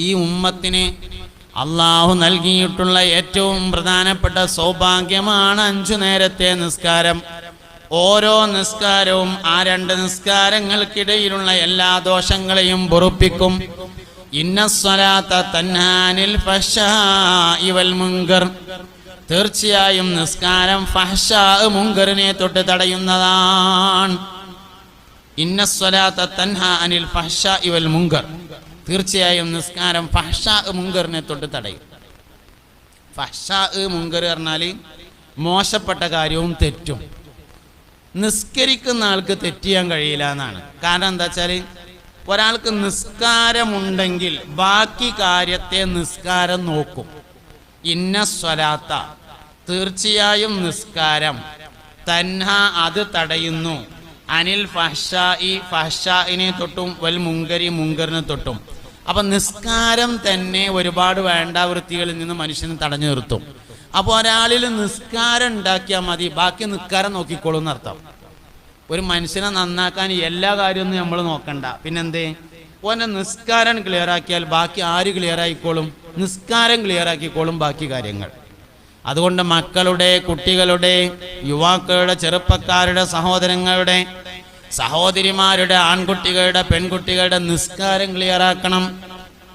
ഈ ഉമ്മത്തിന് അള്ളാഹു നൽകിയിട്ടുള്ള ഏറ്റവും പ്രധാനപ്പെട്ട സൗഭാഗ്യമാണ് 5 നേരത്തെ നിസ്കാരം. ഓരോ നിസ്കാരവും ആ 2 നിസ്കാരങ്ങൾക്കിടയിലുള്ള എല്ലാ ദോഷങ്ങളെയും പൊറുപ്പിക്കും. ഇന്നസ്സലാത്ത തൻഹാനിൽ ഫഹ്ശാഇ വൽ മുൻകർ, തീർച്ചയായും നിസ്കാരം ഫഹ്ശാ മുൻകറിനെ തൊട്ട് തടയുന്നതാണ്. ഇന്നസ്സലാത്ത തൻഹാ അനിൽ ഫഹ്ശാഇ വൽ മുൻകർ, തീർച്ചയായും നിസ്കാരം ഫഹ്ശാ മുൻകറിനെ തൊട്ട് തടയും. ഫഹ്ശാ മുൻകർ പറഞ്ഞാൽ മോശപ്പെട്ട കാര്യവും തെറ്റും. നിസ്കരിക്കുന്ന ആൾക്ക് തെറ്റ് ചെയ്യാൻ കഴിയില്ല എന്നാണ്. കാരണം എന്താ വെച്ചാൽ ഒരാൾക്ക് നിസ്കാരമുണ്ടെങ്കിൽ ബാക്കി കാര്യത്തെ നിസ്കാരം നോക്കും. ഇന്ന സ്വലാത്ത, തീർച്ചയായും നിസ്കാരം, തൻഹ അത് തടയുന്നു, അനിൽ ഫഹ്ശാഇ ഫഹ്ശാഇനെ തൊട്ടും വൽ മുങ്കരി മുങ്കറിനെ തൊട്ടും. അപ്പൊ നിസ്കാരം തന്നെ ഒരുപാട് വേണ്ടാവൃത്തികളിൽ നിന്ന് മനുഷ്യനെ തടഞ്ഞു നിർത്തും. അപ്പോൾ ഒരാളിൽ നിസ്കാരം ഉണ്ടാക്കിയാൽ മതി, ബാക്കി നിസ്കാരം നോക്കിക്കോളും എന്നർത്ഥം. ഒരു മനുഷ്യനെ നന്നാക്കാൻ എല്ലാ കാര്യമൊന്നും നമ്മൾ നോക്കണ്ട. പിന്നെന്തേ, ഓൻ്റെ നിസ്കാരം ക്ലിയർ ആക്കിയാൽ ബാക്കി ആര് ക്ലിയർ ആയിക്കോളും? നിസ്കാരം ക്ലിയർ ആക്കിക്കോളും ബാക്കി കാര്യങ്ങൾ. അതുകൊണ്ട് മക്കളുടെ, കുട്ടികളുടെ, യുവാക്കളുടെ, ചെറുപ്പക്കാരുടെ, സഹോദരങ്ങളുടെ, സഹോദരിമാരുടെ, ആൺകുട്ടികളുടെ, പെൺകുട്ടികളുടെ നിസ്കാരം ക്ലിയർ ആക്കണം.